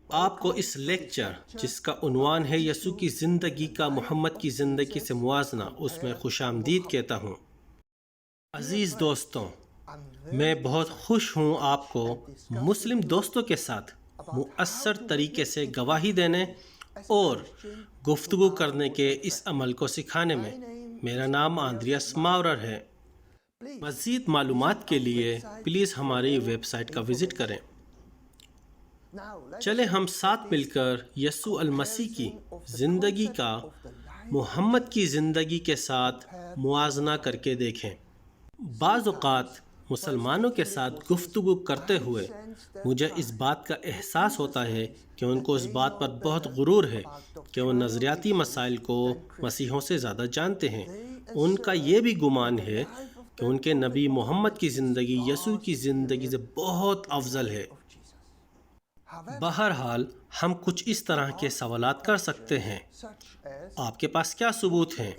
آپ کو اس لیکچر جس کا عنوان ہے یسوع کی زندگی کا محمد کی زندگی سے موازنہ، اس میں خوش آمدید کہتا ہوں۔ عزیز دوستوں، میں بہت خوش ہوں آپ کو مسلم دوستوں کے ساتھ مؤثر طریقے سے گواہی دینے اور گفتگو کرنے کے اس عمل کو سکھانے میں۔ میرا نام آندریاس ماورر ہے۔ مزید معلومات کے لیے پلیز ہماری ویب سائٹ کا وزٹ کریں۔ چلے ہم ساتھ مل کر یسوع المسیح کی زندگی کا محمد کی زندگی کے ساتھ موازنہ کر کے دیکھیں۔ بعض اوقات مسلمانوں کے ساتھ گفتگو کرتے ہوئے مجھے اس بات کا احساس ہوتا ہے کہ ان کو اس بات پر بہت غرور ہے کہ وہ نظریاتی مسائل کو مسیحیوں سے زیادہ جانتے ہیں۔ ان کا یہ بھی گمان ہے کہ ان کے نبی محمد کی زندگی یسوع کی زندگی سے بہت افضل ہے۔ بہرحال ہم کچھ اس طرح کے سوالات کر سکتے ہیں۔ آپ کے پاس کیا ثبوت ہیں؟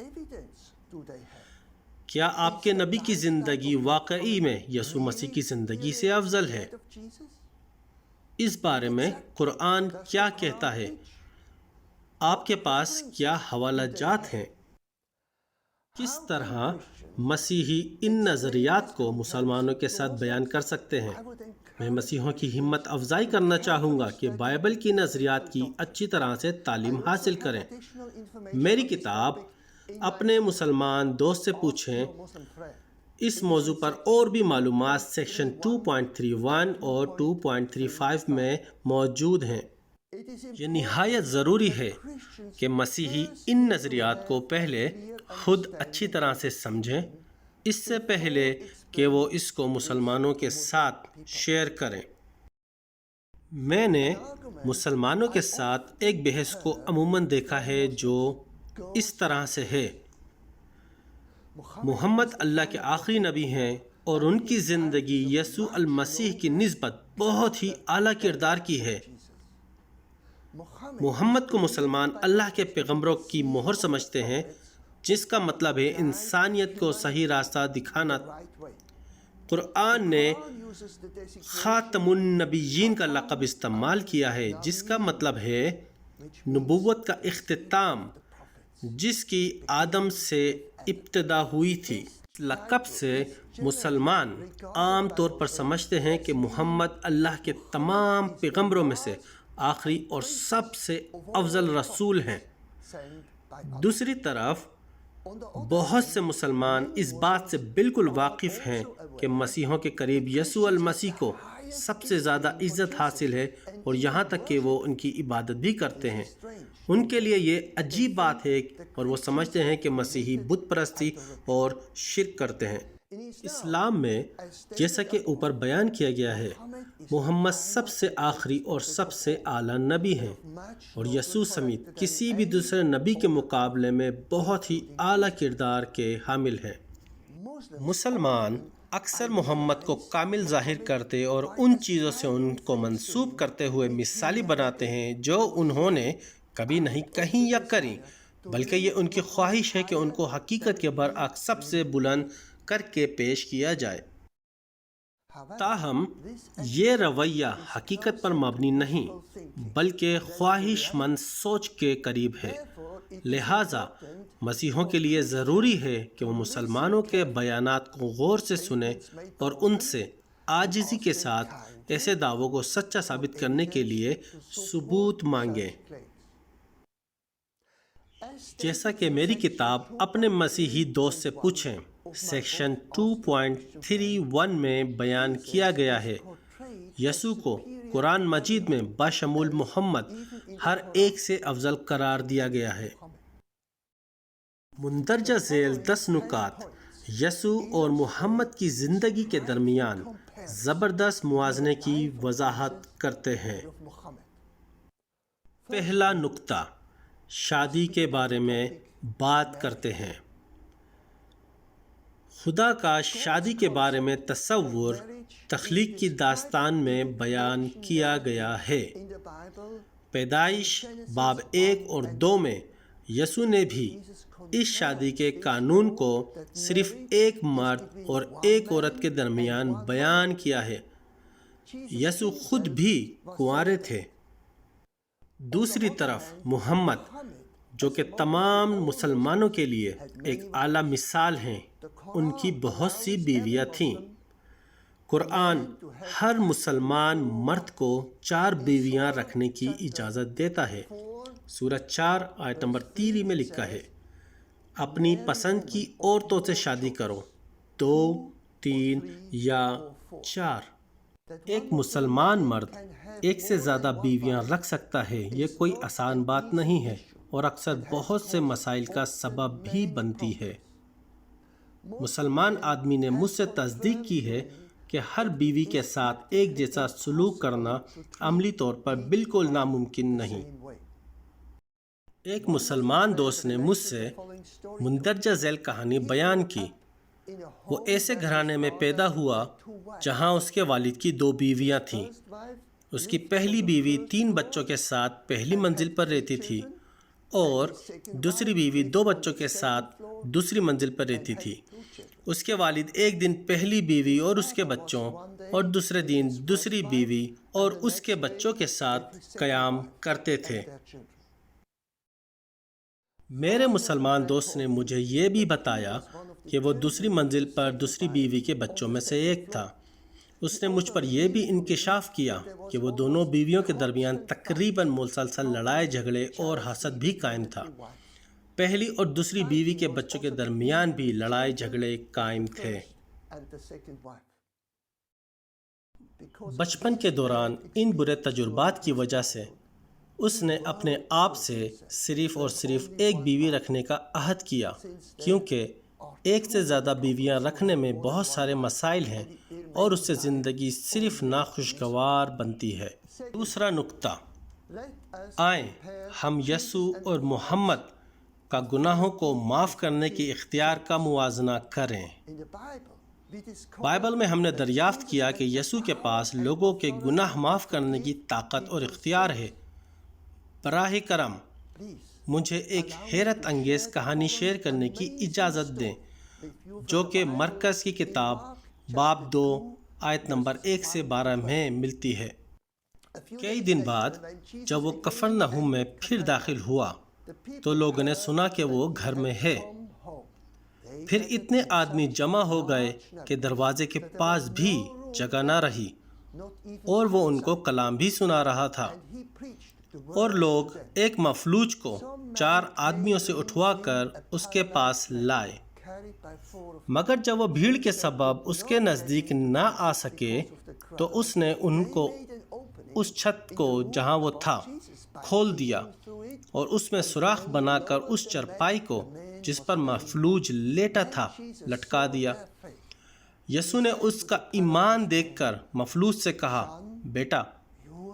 کیا آپ کے نبی کی زندگی واقعی میں یسوع مسیح کی زندگی سے افضل ہے؟ اس بارے میں قرآن کیا کہتا ہے؟ آپ کے پاس کیا حوالہ جات ہیں؟ کس طرح مسیحی ان نظریات کو مسلمانوں کے ساتھ بیان کر سکتے ہیں؟ میں مسیحیوں کی ہمت افزائی کرنا چاہوں گا کہ بائبل کی نظریات کی اچھی طرح سے تعلیم حاصل کریں۔ میری کتاب اپنے مسلمان دوست سے پوچھیں اس موضوع پر اور بھی معلومات سیکشن 2.31 اور 2.35 میں موجود ہیں۔ یہ نہایت ضروری ہے کہ مسیحی ان نظریات کو پہلے خود اچھی طرح سے سمجھیں، اس سے پہلے کہ وہ اس کو مسلمانوں کے ساتھ شیئر کریں۔ میں نے مسلمانوں کے ساتھ ایک بحث کو عموماً دیکھا ہے جو اس طرح سے ہے: محمد اللہ کے آخری نبی ہیں اور ان کی زندگی یسوع المسیح کی نسبت بہت ہی اعلیٰ کردار کی ہے۔ محمد کو مسلمان اللہ کے پیغمبروں کی مہر سمجھتے ہیں، جس کا مطلب ہے انسانیت کو صحیح راستہ دکھانا۔ قرآن نے خاتم النبیین کا لقب استعمال کیا ہے، جس کا مطلب ہے نبوت کا اختتام، جس کی آدم سے ابتدا ہوئی تھی۔ اس لقب سے مسلمان عام طور پر سمجھتے ہیں کہ محمد اللہ کے تمام پیغمبروں میں سے آخری اور سب سے افضل رسول ہیں۔ دوسری طرف بہت سے مسلمان اس بات سے بالکل واقف ہیں کہ مسیحیوں کے قریب یسوع المسیح کو سب سے زیادہ عزت حاصل ہے، اور یہاں تک کہ وہ ان کی عبادت بھی کرتے ہیں۔ ان کے لیے یہ عجیب بات ہے اور وہ سمجھتے ہیں کہ مسیحی بت پرستی اور شرک کرتے ہیں۔ اسلام میں جیسا کہ اوپر بیان کیا گیا ہے، محمد سب سے آخری اور سب سے اعلیٰ نبی ہیں، اور یسوع سمیت کسی بھی دوسرے نبی کے مقابلے میں بہت ہی اعلیٰ کردار کے حامل ہیں۔ مسلمان اکثر محمد کو کامل ظاہر کرتے اور ان چیزوں سے ان کو منسوب کرتے ہوئے مثالی بناتے ہیں جو انہوں نے کبھی نہیں کہیں یا کریں، بلکہ یہ ان کی خواہش ہے کہ ان کو حقیقت کے برعکس سب سے بلند کر کے پیش کیا جائے۔ تاہم یہ رویہ حقیقت پر مبنی نہیں، بلکہ خواہش مند سوچ کے قریب ہے۔ لہٰذا مسیحیوں کے لیے ضروری ہے کہ وہ مسلمانوں کے بیانات کو غور سے سنیں اور ان سے عاجزی کے ساتھ ایسے دعووں کو سچا ثابت کرنے کے لیے ثبوت مانگیں۔ جیسا کہ میری کتاب اپنے مسیحی دوست سے پوچھیں سیکشن 2.31 میں بیان کیا گیا ہے، یسوع کو قرآن مجید میں بشمول محمد ہر ایک سے افضل قرار دیا گیا ہے۔ مندرجہ ذیل 10 نکات یسوع اور محمد کی زندگی کے درمیان زبردست موازنے کی وضاحت کرتے ہیں۔ پہلا نکتہ، شادی کے بارے میں بات کرتے ہیں۔ خدا کا شادی کے بارے میں تصور تخلیق کی داستان میں بیان کیا گیا ہے۔ پیدائش باب 1 اور 2 میں یسوع نے بھی اس شادی کے قانون کو صرف ایک مرد اور ایک عورت کے درمیان بیان کیا ہے۔ یسوع خود بھی کنوارے تھے۔ دوسری طرف محمد جو کہ تمام مسلمانوں کے لیے ایک اعلیٰ مثال ہیں، ان کی بہت سی بیویاں تھیں۔ قرآن ہر مسلمان مرد کو 4 بیویاں رکھنے کی اجازت دیتا ہے۔ سورہ 4 آیت نمبر 3 میں لکھا ہے، اپنی پسند کی عورتوں سے شادی کرو، 2، 3 یا 4۔ ایک مسلمان مرد ایک سے زیادہ بیویاں رکھ سکتا ہے، یہ کوئی آسان بات نہیں ہے اور اکثر بہت سے مسائل کا سبب بھی بنتی ہے۔ مسلمان آدمی نے مجھ سے تصدیق کی ہے کہ ہر بیوی کے ساتھ ایک جیسا سلوک کرنا عملی طور پر بالکل ناممکن نہیں۔ ایک مسلمان دوست نے مجھ سے مندرجہ ذیل کہانی بیان کی۔ وہ ایسے گھرانے میں پیدا ہوا جہاں اس کے والد کی 2 بیویاں تھیں۔ اس کی پہلی بیوی 3 بچوں کے ساتھ پہلی منزل پر رہتی تھی اور دوسری بیوی 2 بچوں کے ساتھ دوسری منزل پر رہتی تھی۔ اس کے والد ایک دن پہلی بیوی اور اس کے بچوں اور دوسرے دن دوسری بیوی اور اس کے بچوں کے ساتھ قیام کرتے تھے۔ میرے مسلمان دوست نے مجھے یہ بھی بتایا کہ وہ دوسری منزل پر دوسری بیوی کے بچوں میں سے ایک تھا۔ اس نے مجھ پر یہ بھی انکشاف کیا کہ وہ دونوں بیویوں کے درمیان تقریباً مسلسل لڑائی جھگڑے اور حسد بھی قائم تھا۔ پہلی اور دوسری بیوی کے بچوں کے درمیان بھی لڑائی جھگڑے قائم تھے۔ بچپن کے دوران ان برے تجربات کی وجہ سے اس نے اپنے آپ سے صرف اور صرف ایک بیوی رکھنے کا عہد کیا، کیونکہ ایک سے زیادہ بیویاں رکھنے میں بہت سارے مسائل ہیں اور اس سے زندگی صرف ناخوشگوار بنتی ہے۔ دوسرا نقطہ، آئیں ہم یسوع اور محمد کا گناہوں کو معاف کرنے کے اختیار کا موازنہ کریں۔ بائبل میں ہم نے دریافت کیا کہ یسوع کے پاس لوگوں کے گناہ معاف کرنے کی طاقت اور اختیار ہے۔ براہ کرم مجھے ایک حیرت انگیز کہانی شیئر کرنے کی اجازت دیں، جو کہ مرکز کی کتاب باب 2 آیت نمبر 1 سے 12 میں ملتی ہے۔ کئی دن بعد جب وہ کفرنہوم میں پھر داخل ہوا تو لوگوں نے سنا کہ وہ گھر میں ہے۔ پھر اتنے آدمی جمع ہو گئے کہ دروازے کے پاس بھی جگہ نہ رہی، اور وہ ان کو کلام بھی سنا رہا تھا۔ اور لوگ ایک مفلوج کو 4 آدمیوں سے اٹھوا کر اس کے پاس لائے، مگر جب وہ بھیڑ کے سبب اس کے نزدیک نہ آ سکے تو اس نے ان کو اس چھت کو جہاں وہ تھا کھول دیا اور اس میں سوراخ بنا کر اس چرپائی کو جس پر مفلوج لیٹا تھا لٹکا دیا۔ یسوع نے اس کا ایمان دیکھ کر مفلوج سے کہا، بیٹا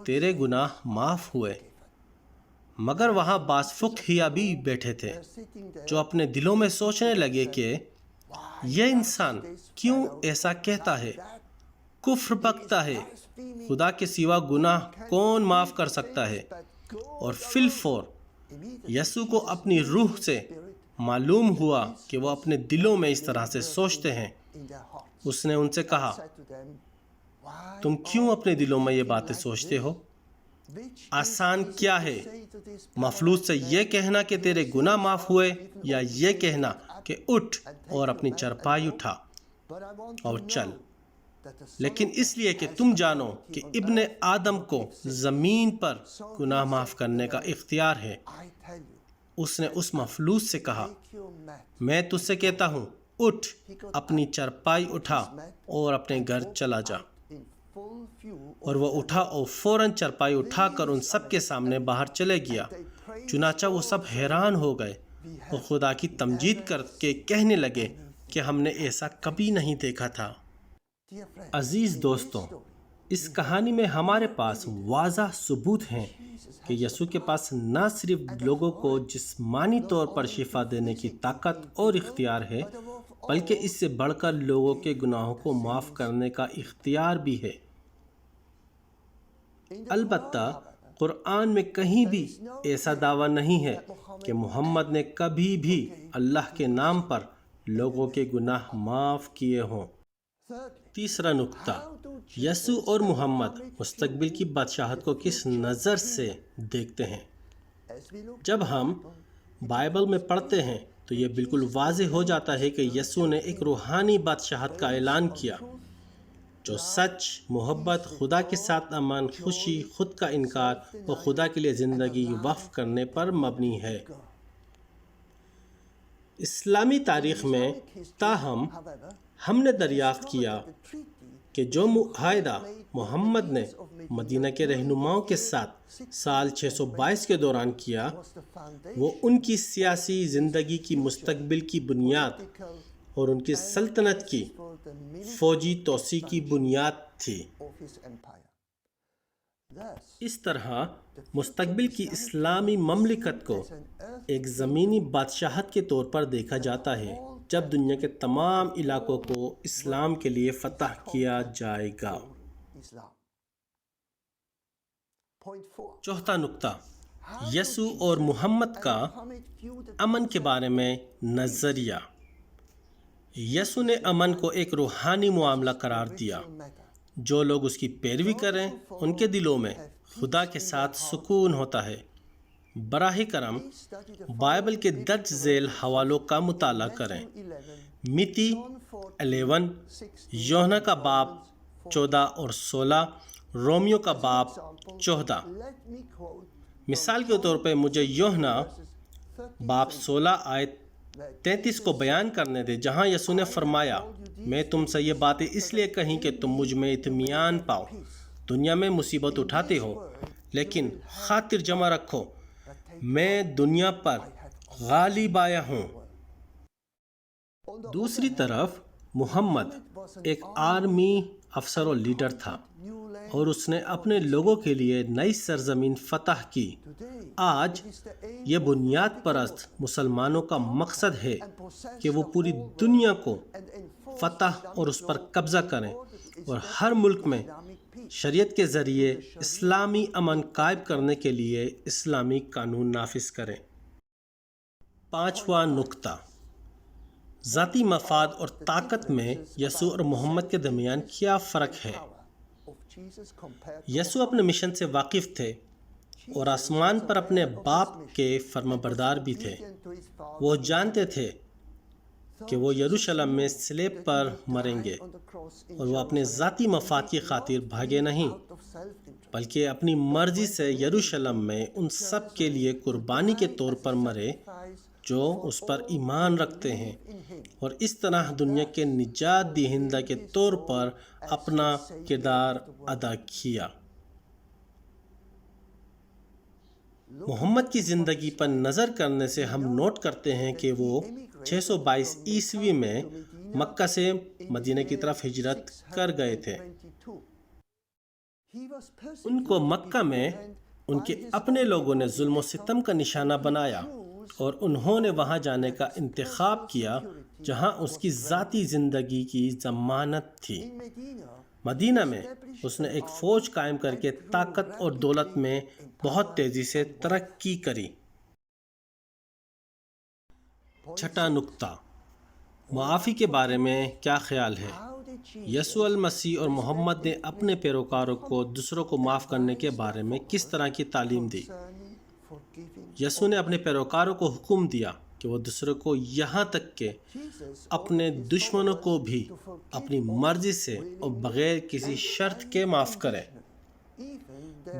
تیرے گناہ معاف ہوئے۔ مگر وہاں بعض فقہاء بھی بیٹھے تھے جو اپنے دلوں میں سوچنے لگے کہ یہ انسان کیوں ایسا کہتا ہے، کفر بکتا ہے، خدا کے سوا گناہ کون معاف کر سکتا ہے؟ اور فی الفور یسوع کو اپنی روح سے معلوم ہوا کہ وہ اپنے دلوں میں اس طرح سے سوچتے ہیں۔ اس نے ان سے کہا، تم کیوں اپنے دلوں میں یہ باتیں سوچتے ہو؟ آسان کیا ہے، مفلوج سے یہ کہنا کہ تیرے گناہ معاف ہوئے، یا یہ کہنا کہ اٹھ اور اپنی چرپائی اٹھا اور چل؟ لیکن اس لیے کہ تم جانو کہ ابن آدم کو زمین پر گناہ معاف کرنے کا اختیار ہے۔ اس نے اس مفلوج سے کہا، میں تجھ سے کہتا ہوں، اٹھ، اپنی چرپائی اٹھا اور اپنے گھر چلا جا۔ اور وہ اٹھا اور فوراً چرپائی اٹھا کر ان سب کے سامنے باہر چلے گیا۔ چنانچہ وہ سب حیران ہو گئے اور خدا کی تمجید کر کے کہنے لگے کہ ہم نے ایسا کبھی نہیں دیکھا تھا۔ عزیز دوستوں، اس کہانی میں ہمارے پاس واضح ثبوت ہیں کہ یسوع کے پاس نہ صرف لوگوں کو جسمانی طور پر شفا دینے کی طاقت اور اختیار ہے، بلکہ اس سے بڑھ کر لوگوں کے گناہوں کو معاف کرنے کا اختیار بھی ہے۔ البتہ قرآن میں کہیں بھی ایسا دعویٰ نہیں ہے کہ محمد نے کبھی بھی اللہ کے نام پر لوگوں کے گناہ معاف کیے ہوں۔ تیسرا نقطہ، یسوع اور محمد مستقبل کی بادشاہت کو کس نظر سے دیکھتے ہیں؟ جب ہم بائبل میں پڑھتے ہیں تو یہ بالکل واضح ہو جاتا ہے کہ یسوع نے ایک روحانی بادشاہت کا اعلان کیا جو سچ، محبت، خدا کے ساتھ امن، خوشی، خود کا انکار اور خدا کے لیے زندگی وقف کرنے پر مبنی ہے۔ اسلامی تاریخ میں تاہم ہم نے دریافت کیا کہ جو معاہدہ محمد نے مدینہ کے رہنماؤں کے ساتھ سال 622 کے دوران کیا وہ ان کی سیاسی زندگی کی مستقبل کی بنیاد اور ان کی سلطنت کی فوجی توسیع کی بنیاد تھی۔ اس طرح مستقبل کی اسلامی مملکت کو ایک زمینی بادشاہت کے طور پر دیکھا جاتا ہے جب دنیا کے تمام علاقوں کو اسلام کے لیے فتح کیا جائے گا۔ چوتھا نقطہ، یسوع اور محمد کا امن کے بارے میں نظریہ۔ یسوع نے امن کو ایک روحانی معاملہ قرار دیا۔ جو لوگ اس کی پیروی کریں ان کے دلوں میں خدا کے ساتھ سکون ہوتا ہے۔ براہ کرم بائبل کے درج ذیل حوالوں کا مطالعہ کریں۔ متی 11، یوحنا کا باب 14 اور 16، رومیو کا باب 14۔ مثال کے طور پہ مجھے یوحنا باب 16 آیت 33 کو بیان کرنے دے، جہاں یسوع نے فرمایا، میں تم سے یہ باتیں اس لیے کہیں کہ تم مجھ میں اطمینان پاؤ۔ دنیا میں مصیبت اٹھاتے ہو لیکن خاطر جمع رکھو، میں دنیا پر غالب آیا ہوں۔ دوسری طرف محمد ایک آرمی افسر اور لیڈر تھا اور اس نے اپنے لوگوں کے لیے نئی سرزمین فتح کی۔ آج یہ بنیاد پرست مسلمانوں کا مقصد ہے کہ وہ پوری دنیا کو فتح اور اس پر قبضہ کریں اور ہر ملک میں شریعت کے ذریعے اسلامی امن قائم کرنے کے لیے اسلامی قانون نافذ کریں۔ پانچواں نقطہ، ذاتی مفاد اور طاقت میں یسوع اور محمد کے درمیان کیا فرق ہے؟ یسوع اپنے مشن سے واقف تھے اور آسمان پر اپنے باپ کے فرمانبردار بھی تھے۔ وہ جانتے تھے کہ وہ یروشلم میں صلیب پر مریں گے اور وہ اپنے ذاتی مفاد کی خاطر بھاگے نہیں بلکہ اپنی مرضی سے یروشلم میں ان سب کے لیے قربانی کے طور پر مرے جو اس پر ایمان رکھتے ہیں، اور اس طرح دنیا کے نجات دہندہ کے طور پر اپنا کردار ادا کیا۔ محمد کی زندگی پر نظر کرنے سے ہم نوٹ کرتے ہیں کہ وہ 622 عیسوی میں مکہ سے مدینہ کی طرف ہجرت کر گئے تھے۔ ان کو مکہ میں ان کے اپنے لوگوں نے ظلم و ستم کا نشانہ بنایا اور انہوں نے وہاں جانے کا انتخاب کیا جہاں اس کی ذاتی زندگی کی ضمانت تھی۔ مدینہ میں اس نے ایک فوج قائم کر کے طاقت اور دولت میں بہت تیزی سے ترقی کری۔ چھٹا نقطہ، معافی کے بارے میں کیا خیال ہے؟ یسوع المسیح اور محمد نے اپنے پیروکاروں کو دوسروں کو معاف کرنے کے بارے میں کس طرح کی تعلیم دی؟ یسوع نے اپنے پیروکاروں کو حکم دیا کہ وہ دوسروں کو یہاں تک کہ اپنے دشمنوں کو بھی اپنی مرضی سے اور بغیر کسی شرط کے معاف کریں۔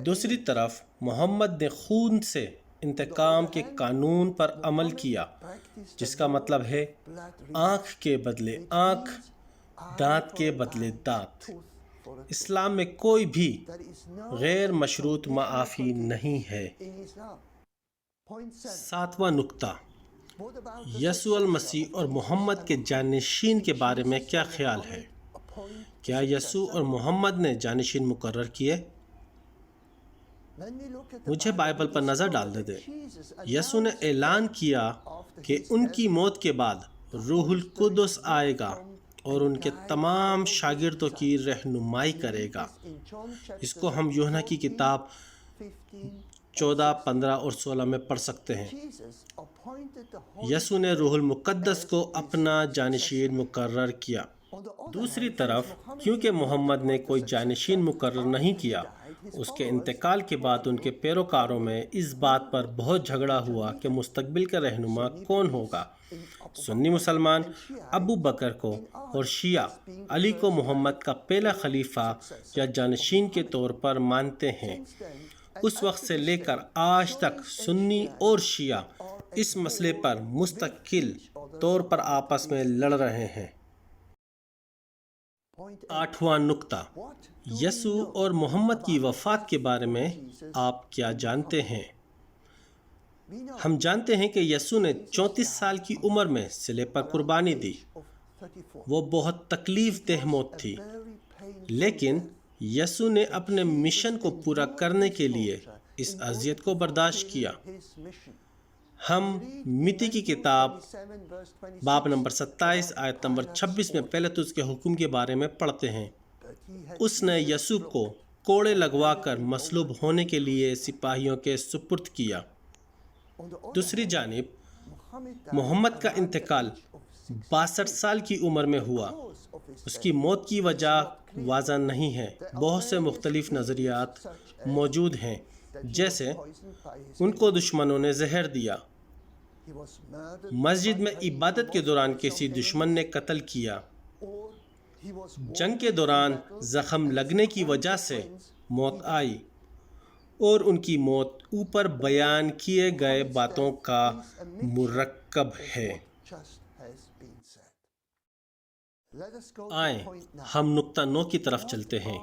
دوسری طرف محمد نے خون سے انتقام کے قانون پر عمل کیا، جس کا مطلب ہے آنکھ کے بدلے آنکھ، دانت کے بدلے دانت۔ اسلام میں کوئی بھی غیر مشروط معافی نہیں ہے۔ ساتواں نقطہ، یسوع المسیح اور محمد کے جانشین کے بارے میں کیا خیال ہے؟ کیا یسوع اور محمد نے جانشین مقرر کیے؟ مجھے بائبل پر نظر ڈالنے دیں۔ یسوع نے اعلان کیا کہ ان کی موت کے بعد روح القدس آئے گا اور ان کے تمام شاگردوں کی رہنمائی کرے گا۔ اس کو ہم یوحنا کی کتاب 14، 15 اور 16 میں پڑھ سکتے ہیں۔ یسوع نے روح المقدس کو اپنا جانشین مقرر کیا۔ دوسری طرف کیونکہ محمد نے کوئی جانشین مقرر نہیں کیا، اس کے انتقال کے بعد ان کے پیروکاروں میں اس بات پر بہت جھگڑا ہوا کہ مستقبل کا رہنما کون ہوگا۔ سنی مسلمان ابو بکر کو اور شیعہ علی کو محمد کا پہلا خلیفہ یا جانشین کے طور پر مانتے ہیں۔ اس وقت سے لے کر آج تک سنی اور شیعہ اس مسئلے پر مستقل طور پر آپس میں لڑ رہے ہیں۔ 8واں نکتہ، یسوع اور محمد کی وفات کے بارے میں آپ کیا جانتے ہیں؟ ہم جانتے ہیں کہ یسوع نے 34 سال کی عمر میں صلیب پر قربانی دی۔ وہ بہت تکلیف دہ موت تھی، لیکن یسوع نے اپنے مشن کو پورا کرنے کے لیے اس اذیت کو برداشت کیا۔ ہم متی کی کتاب باب نمبر 27 آیت نمبر 26 میں پیلاطس کے حکم کے بارے میں پڑھتے ہیں۔ اس نے یسوع کو کوڑے لگوا کر مصلوب ہونے کے لیے سپاہیوں کے سپرد کیا۔ دوسری جانب محمد کا انتقال 62 سال کی عمر میں ہوا۔ اس کی موت کی وجہ واضح نہیں ہے۔ بہت سے مختلف نظریات موجود ہیں، جیسے ان کو دشمنوں نے زہر دیا، مسجد میں عبادت کے دوران کسی دشمن نے قتل کیا، جنگ کے دوران زخم لگنے کی وجہ سے موت آئی، اور ان کی موت اوپر بیان کیے گئے باتوں کا مرکب ہے۔ آئیں ہم نقطہ 9 کی طرف چلتے ہیں۔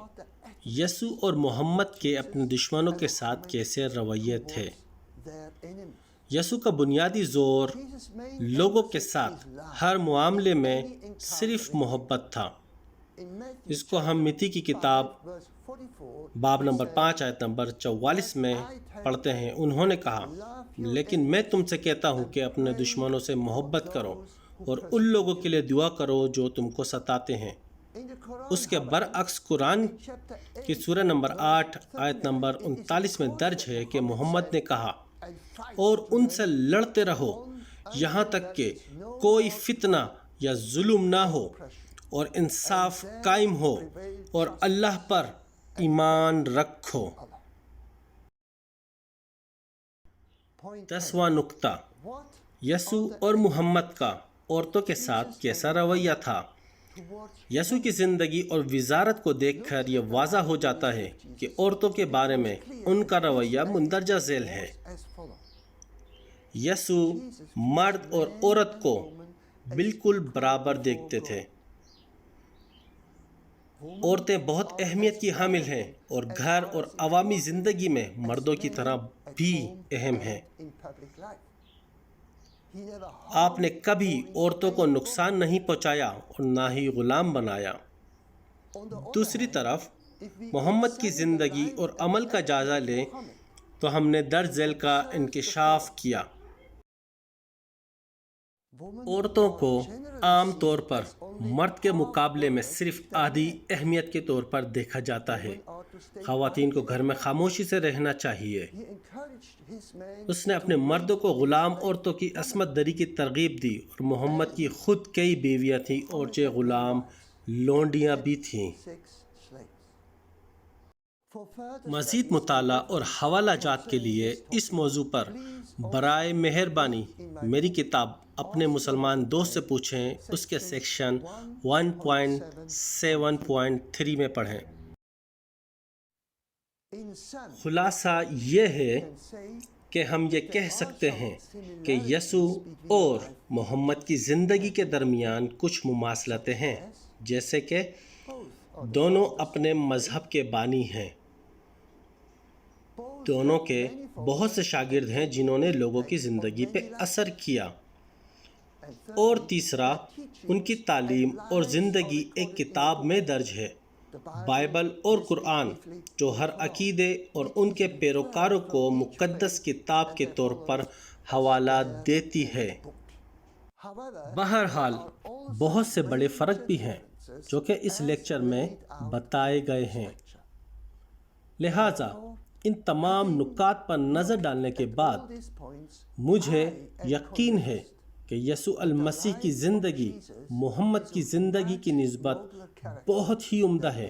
یسوع اور محمد کے اپنے دشمنوں کے ساتھ کیسے رویے تھے؟ یسوع کا بنیادی زور لوگوں کے ساتھ ہر معاملے میں صرف محبت تھا۔ اس کو ہم متی کی کتاب باب نمبر 5 آیت نمبر 44 میں پڑھتے ہیں۔ انہوں نے کہا، لیکن میں تم سے کہتا ہوں کہ اپنے دشمنوں سے محبت کرو اور ان لوگوں کے لیے دعا کرو جو تم کو ستاتے ہیں۔ اس کے برعکس قرآن کی سورہ نمبر 8 آیت نمبر 39 میں درج ہے کہ محمد نے کہا، اور ان سے لڑتے رہو یہاں تک کہ کوئی فتنہ یا ظلم نہ ہو اور انصاف قائم ہو اور اللہ پر ایمان رکھو۔ 10واں نکتہ، یسوع اور محمد کا عورتوں کے ساتھ کیسا رویہ تھا؟ یسوع کی زندگی اور وزارت کو دیکھ کر یہ واضح ہو جاتا ہے کہ عورتوں کے بارے میں ان کا رویہ مندرجہ ذیل ہے۔ یسوع مرد اور عورت کو بالکل برابر دیکھتے تھے۔ عورتیں بہت اہمیت کی حامل ہیں اور گھر اور عوامی زندگی میں مردوں کی طرح بھی اہم ہیں۔ آپ نے کبھی عورتوں کو نقصان نہیں پہنچایا اور نہ ہی غلام بنایا۔ دوسری طرف محمد کی زندگی اور عمل کا جائزہ لیں تو ہم نے درج ذیل کا انکشاف کیا۔ عورتوں کو عام طور پر مرد کے مقابلے میں صرف آدھی اہمیت کے طور پر دیکھا جاتا ہے۔ خواتین کو گھر میں خاموشی سے رہنا چاہیے۔ اس نے اپنے مردوں کو غلام عورتوں کی عصمت دری کی ترغیب دی، اور محمد کی خود کئی بیویاں تھیں اور 6 غلام لونڈیاں بھی تھیں۔ مزید مطالعہ اور حوالہ جات کے لیے اس موضوع پر برائے مہربانی میری کتاب اپنے مسلمان دوست سے پوچھیں، اس کے سیکشن 1.7.3 میں پڑھیں۔ خلاصہ یہ ہے کہ ہم یہ کہہ سکتے ہیں کہ یسوع اور محمد کی زندگی کے درمیان کچھ مماثلتیں ہیں، جیسے کہ دونوں اپنے مذہب کے بانی ہیں، دونوں کے بہت سے شاگرد ہیں جنہوں نے لوگوں کی زندگی پہ اثر کیا، اور تیسرا ان کی تعلیم اور زندگی ایک کتاب میں درج ہے، بائبل اور قرآن، جو ہر عقیدے اور ان کے پیروکاروں کو مقدس کتاب کے طور پر حوالہ دیتی ہے۔ بہرحال بہت سے بڑے فرق بھی ہیں جو کہ اس لیکچر میں بتائے گئے ہیں، لہٰذا ان تمام نکات پر نظر ڈالنے کے بعد مجھے یقین ہے کہ یسوع المسیح کی زندگی محمد کی زندگی کی نسبت بہت ہی عمدہ ہے۔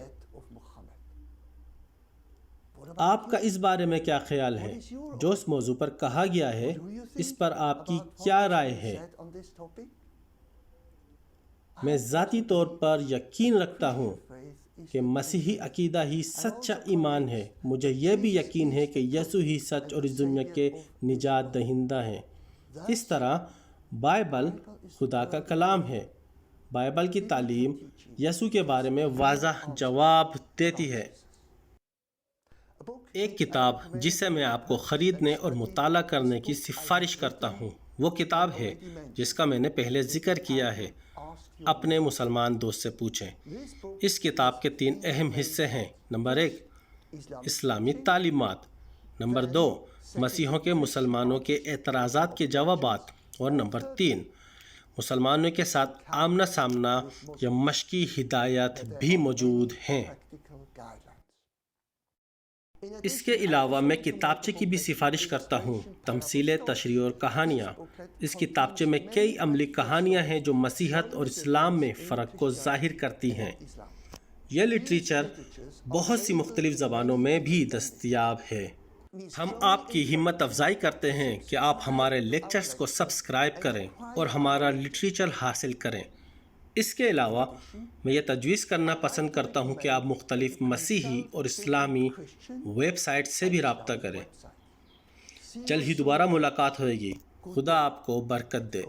آپ کا اس بارے میں کیا خیال ہے؟ جو اس موضوع پر کہا گیا ہے، اس پر آپ کی کیا رائے ہے؟ میں ذاتی طور پر یقین رکھتا ہوں کہ مسیحی عقیدہ ہی سچا ایمان ہے۔ مجھے یہ بھی یقین ہے کہ یسوع ہی سچ اور اس دنیا کے نجات دہندہ ہیں۔ اس طرح بائبل خدا کا کلام ہے۔ بائبل کی تعلیم یسوع کے بارے میں واضح جواب دیتی ہے۔ ایک کتاب جسے میں آپ کو خریدنے اور مطالعہ کرنے کی سفارش کرتا ہوں، وہ کتاب ہے جس کا میں نے پہلے ذکر کیا ہے۔ اپنے مسلمان دوست سے پوچھیں۔ اس کتاب کے 3 اہم حصے ہیں۔ نمبر 1، اسلامی تعلیمات۔ نمبر 2، مسیحیوں کے مسلمانوں کے اعتراضات کے جوابات۔ اور نمبر 3، مسلمانوں کے ساتھ آمنا سامنا یا مشقی ہدایات بھی موجود ہیں۔ اس کے علاوہ میں کتابچے کی بھی سفارش کرتا ہوں، تمثیلیں، تشریح اور کہانیاں۔ اس کتابچے میں کئی عملی کہانیاں ہیں جو مسیحیت اور اسلام میں فرق کو ظاہر کرتی ہیں۔ یہ لٹریچر بہت سی مختلف زبانوں میں بھی دستیاب ہے۔ ہم آپ کی ہمت افزائی کرتے ہیں کہ آپ ہمارے لیکچرز کو سبسکرائب کریں اور ہمارا لٹریچر حاصل کریں۔ اس کے علاوہ میں یہ تجویز کرنا پسند کرتا ہوں کہ آپ مختلف مسیحی اور اسلامی ویب سائٹ سے بھی رابطہ کریں۔ جلد ہی دوبارہ ملاقات ہوئے گی۔ خدا آپ کو برکت دے۔